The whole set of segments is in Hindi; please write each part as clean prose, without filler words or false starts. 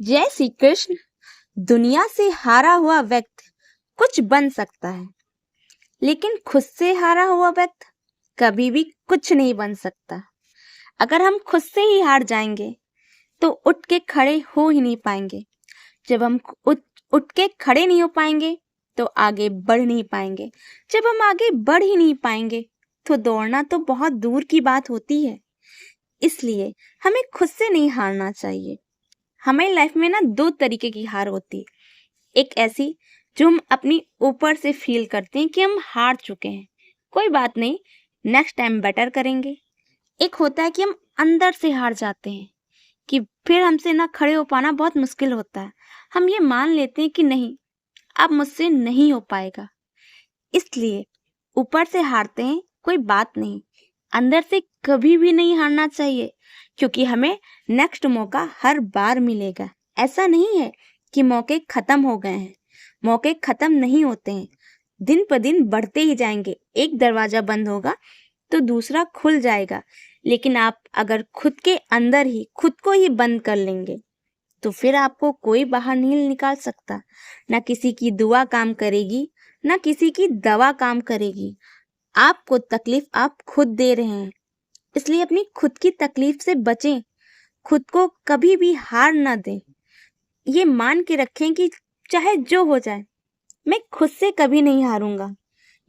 जय श्री कृष्ण। दुनिया से हारा हुआ व्यक्ति कुछ बन सकता है, लेकिन खुद से हारा हुआ व्यक्ति कभी भी कुछ नहीं बन सकता। अगर हम खुद से ही हार जाएंगे तो उठ के खड़े हो ही नहीं पाएंगे। जब हम उठ के खड़े नहीं हो पाएंगे तो आगे बढ़ नहीं पाएंगे। जब हम आगे बढ़ ही नहीं पाएंगे तो दौड़ना तो बहुत दूर की बात होती है। इसलिए हमें खुद से नहीं हारना चाहिए। हमारी लाइफ में ना दो तरीके की हार होती है। एक ऐसी जो हम अपनी ऊपर से फील करते हैं कि हम हार चुके हैं, कोई बात नहीं, नेक्स्ट टाइम बेटर करेंगे। एक होता है कि हम अंदर से हार जाते हैं कि फिर हमसे ना खड़े हो पाना बहुत मुश्किल होता है। हम ये मान लेते हैं कि नहीं, अब मुझसे नहीं हो पाएगा, इसलिए ऊपर से हारते हैं। कोई बात नहीं, अंदर से कभी भी नहीं हारना चाहिए, क्योंकि हमें नेक्स्ट मौका हर बार मिलेगा। ऐसा नहीं है कि मौके खत्म हो गए हैं, मौके खत्म नहीं होते हैं, दिन पर दिन बढ़ते ही जाएंगे। एक दरवाजा बंद होगा तो दूसरा खुल जाएगा, लेकिन आप अगर खुद के अंदर ही खुद को ही बंद कर लेंगे तो फिर आपको कोई बाहर नहीं निकाल सकता। ना किसी की दुआ काम करेगी, ना किसी की दवा काम करेगी। आपको तकलीफ आप खुद दे रहे हैं, इसलिए अपनी खुद की तकलीफ से बचें। खुद को कभी भी हार ना दें। ये मान के रखें कि चाहे जो हो जाए, मैं खुद से कभी नहीं हारूंगा।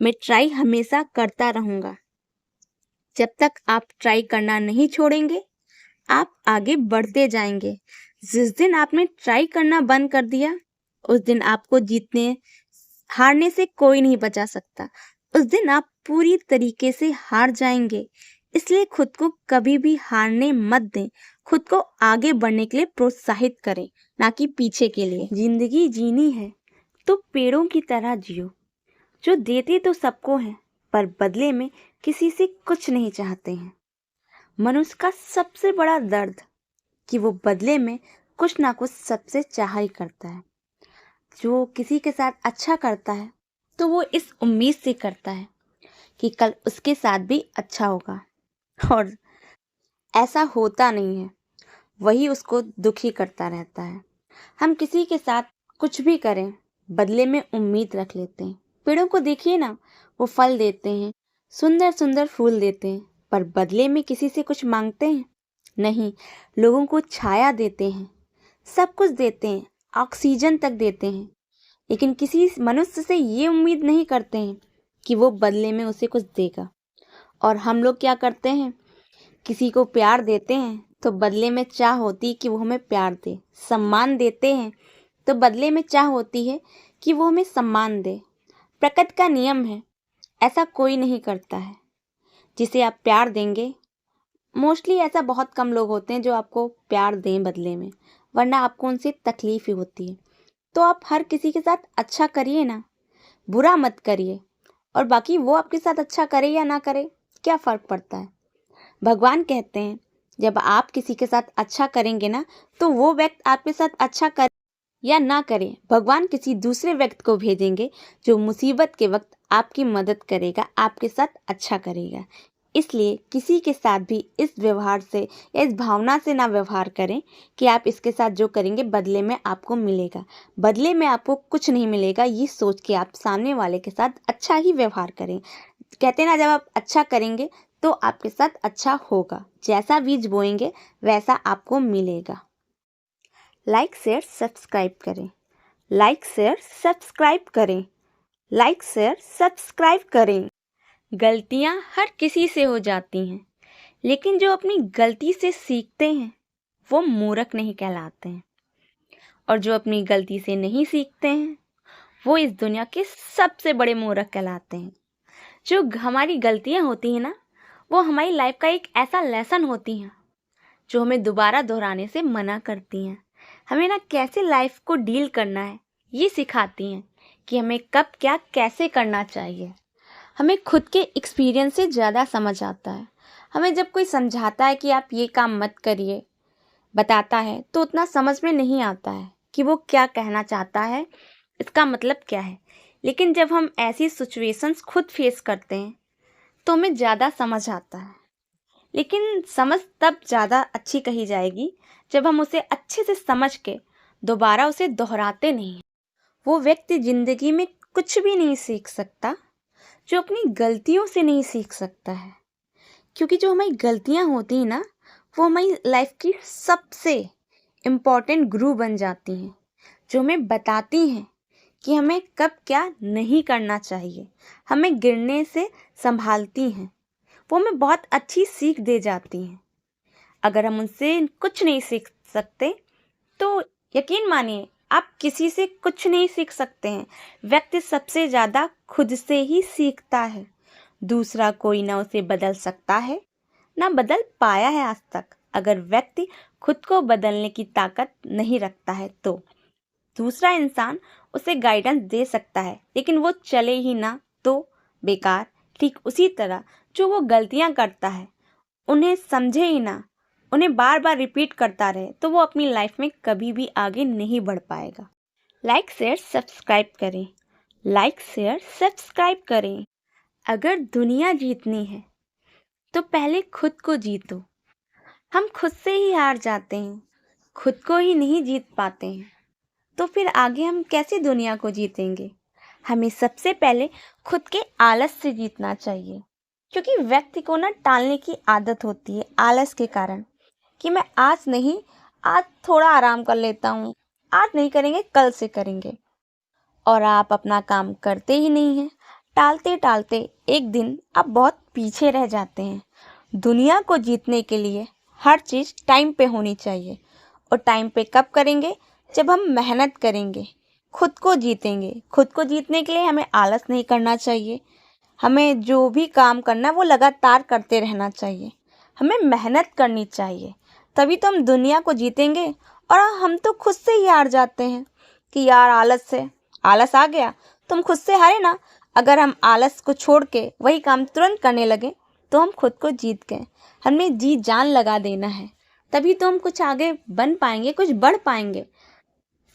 मैं ट्राई हमेशा करता रहूंगा। जब तक आप ट्राई करना नहीं छोड़ेंगे, आप आगे बढ़ते जाएंगे। जिस दिन आपने ट्राई करना बंद कर दिया, उस दिन आपको हारने से कोई नहीं बचा सकता। उस दिन आप पूरी तरीके से हार जाएंगे। इसलिए खुद को कभी भी हारने मत दें। खुद को आगे बढ़ने के लिए प्रोत्साहित करें, ना कि पीछे के लिए। जिंदगी जीनी है तो पेड़ों की तरह जियो, जो देते तो सबको हैं, पर बदले में किसी से कुछ नहीं चाहते हैं। मनुष्य का सबसे बड़ा दर्द कि वो बदले में कुछ ना कुछ सबसे चाह ही करता है। जो किसी के साथ अच्छा करता है तो वो इस उम्मीद से करता है कि कल उसके साथ भी अच्छा होगा, और ऐसा होता नहीं है। वही उसको दुखी करता रहता है। हम किसी के साथ कुछ भी करें, बदले में उम्मीद रख लेते हैं। पेड़ों को देखिए ना, वो फल देते हैं, सुंदर सुंदर फूल देते हैं, पर बदले में किसी से कुछ मांगते हैं? नहीं। लोगों को छाया देते हैं, सब कुछ देते हैं, ऑक्सीजन तक देते हैं, लेकिन किसी मनुष्य से ये उम्मीद नहीं करते हैं कि वो बदले में उसे कुछ देगा। और हम लोग क्या करते हैं, किसी को प्यार देते हैं तो बदले में चाह होती कि वो हमें प्यार दे। सम्मान देते हैं तो बदले में चाह होती है कि वो हमें सम्मान दे। प्रकृति का नियम है, ऐसा कोई नहीं करता है। जिसे आप प्यार देंगे, मोस्टली ऐसा बहुत कम लोग होते हैं जो आपको प्यार दें बदले में, वरना आपको उनसे तकलीफ ही होती है। तो आप हर किसी के साथ अच्छा करिए ना, बुरा मत करिए। और बाकी वो आपके साथ अच्छा करे या ना करे, क्या फ़र्क पड़ता है। भगवान कहते हैं जब आप किसी के साथ अच्छा करेंगे ना, तो वो व्यक्ति आपके साथ अच्छा करे या ना करे, भगवान किसी दूसरे व्यक्ति को भेजेंगे जो मुसीबत के वक्त आपकी मदद करेगा, आपके साथ अच्छा करेगा। इसलिए किसी के साथ भी इस व्यवहार से या इस भावना से ना व्यवहार करें कि आप इसके साथ जो करेंगे बदले में आपको मिलेगा। बदले में आपको कुछ नहीं मिलेगा, ये सोच के आप सामने वाले के साथ अच्छा ही व्यवहार करें। कहते हैं ना, जब आप अच्छा करेंगे तो आपके साथ अच्छा होगा। जैसा बीज बोएंगे वैसा आपको मिलेगा। लाइक शेयर सब्सक्राइब करें, लाइक शेयर सब्सक्राइब करें, लाइक शेयर सब्सक्राइब करें। गलतियां हर किसी से हो जाती हैं, लेकिन जो अपनी गलती से सीखते हैं वो मूर्ख नहीं कहलाते हैं, और जो अपनी गलती से नहीं सीखते हैं वो इस दुनिया के सबसे बड़े मूर्ख कहलाते हैं। जो हमारी गलतियां होती हैं ना, वो हमारी लाइफ का एक ऐसा लेसन होती हैं जो हमें दोबारा दोहराने से मना करती हैं। हमें ना कैसे लाइफ को डील करना है ये सिखाती हैं, कि हमें कब क्या कैसे करना चाहिए। हमें खुद के एक्सपीरियंस से ज़्यादा समझ आता है। हमें जब कोई समझाता है कि आप ये काम मत करिए, बताता है, तो उतना समझ में नहीं आता है कि वो क्या कहना चाहता है, इसका मतलब क्या है। लेकिन जब हम ऐसी सिचुएशंस खुद फेस करते हैं तो हमें ज़्यादा समझ आता है। लेकिन समझ तब ज़्यादा अच्छी कही जाएगी जब हम उसे अच्छे से समझ के दोबारा उसे दोहराते नहीं हैं। वो व्यक्ति जिंदगी में कुछ भी नहीं सीख सकता जो अपनी गलतियों से नहीं सीख सकता है, क्योंकि जो हमारी गलतियां होती हैं ना, वो हमारी लाइफ की सबसे इम्पॉर्टेंट गुरु बन जाती हैं, जो हमें बताती हैं कि हमें कब क्या नहीं करना चाहिए, हमें गिरने से संभालती हैं, वो हमें बहुत अच्छी सीख दे जाती हैं। अगर हम उनसे कुछ नहीं सीख सकते तो यकीन मानिए आप किसी से कुछ नहीं सीख सकते हैं। व्यक्ति सबसे ज़्यादा खुद से ही सीखता है। दूसरा कोई ना उसे बदल सकता है, ना बदल पाया है आज तक। अगर व्यक्ति खुद को बदलने की ताकत नहीं रखता है तो दूसरा इंसान उसे गाइडेंस दे सकता है, लेकिन वो चले ही ना तो बेकार। ठीक उसी तरह जो वो गलतियां करता है उन्हें समझे ही ना, उन्हें बार बार रिपीट करता रहे, तो वो अपनी लाइफ में कभी भी आगे नहीं बढ़ पाएगा। लाइक शेयर सब्सक्राइब करें, लाइक शेयर सब्सक्राइब करें। अगर दुनिया जीतनी है तो पहले खुद को जीतो। हम खुद से ही हार जाते हैं, खुद को ही नहीं जीत पाते हैं, तो फिर आगे हम कैसे दुनिया को जीतेंगे। हमें सबसे पहले खुद के आलस से जीतना चाहिए, क्योंकि व्यक्ति को ना टालने की आदत होती है आलस के कारण, कि मैं आज नहीं, आज थोड़ा आराम कर लेता हूँ, आज नहीं करेंगे कल से करेंगे। और आप अपना काम करते ही नहीं हैं। टालते टालते एक दिन आप बहुत पीछे रह जाते हैं। दुनिया को जीतने के लिए हर चीज़ टाइम पे होनी चाहिए, और टाइम पे कब करेंगे? जब हम मेहनत करेंगे, खुद को जीतेंगे। खुद को जीतने के लिए हमें आलस नहीं करना चाहिए। हमें जो भी काम करना है वो लगातार करते रहना चाहिए। हमें मेहनत करनी चाहिए, तभी तो हम दुनिया को जीतेंगे। और हम तो खुद से ही हार जाते हैं कि यार आलस आ गया, तुम खुद से हारे ना। अगर हम आलस को छोड़ के वही काम तुरंत करने लगे तो हम खुद को जीत गए। हमें जी जान लगा देना है, तभी तो हम कुछ आगे बन पाएंगे, कुछ बढ़ पाएंगे,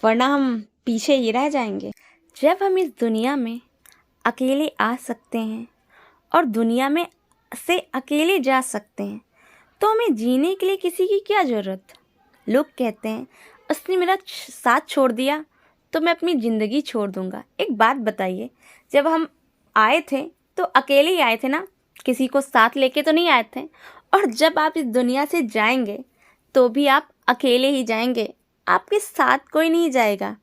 वरना हम पीछे ही रह जाएंगे। जब हम इस दुनिया में अकेले आ सकते हैं और दुनिया में से अकेले जा सकते हैं, तो हमें जीने के लिए किसी की क्या ज़रूरत। लोग कहते हैं उसने मेरा साथ छोड़ दिया तो मैं अपनी ज़िंदगी छोड़ दूंगा। एक बात बताइए, जब हम आए थे तो अकेले ही आए थे ना, किसी को साथ लेके तो नहीं आए थे। और जब आप इस दुनिया से जाएंगे तो भी आप अकेले ही जाएंगे, आपके साथ कोई नहीं जाएगा।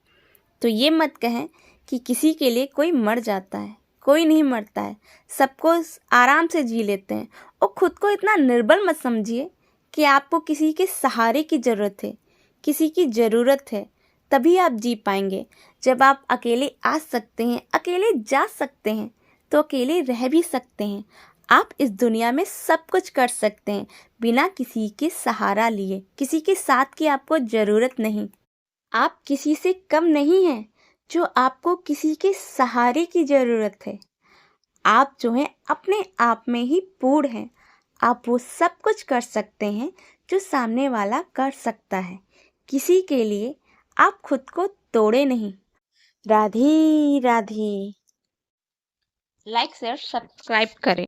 तो ये मत कहें कि किसी के लिए कोई मर जाता है, कोई नहीं मरता है। सबको आराम से जी लेते हैं। और खुद को इतना निर्बल मत समझिए कि आपको किसी के सहारे की ज़रूरत है, किसी की ज़रूरत है, तभी आप जी पाएंगे। जब आप अकेले आ सकते हैं, अकेले जा सकते हैं, तो अकेले रह भी सकते हैं। आप इस दुनिया में सब कुछ कर सकते हैं बिना किसी के सहारा लिए। किसी के साथ की आपको ज़रूरत नहीं। आप किसी से कम नहीं हैं जो आपको किसी के सहारे की ज़रूरत है। आप जो हैं अपने आप में ही पूर्ण हैं। आप वो सब कुछ कर सकते हैं जो सामने वाला कर सकता है। किसी के लिए आप खुद को तोड़े नहीं। Radhe Radhe. Like share subscribe करें।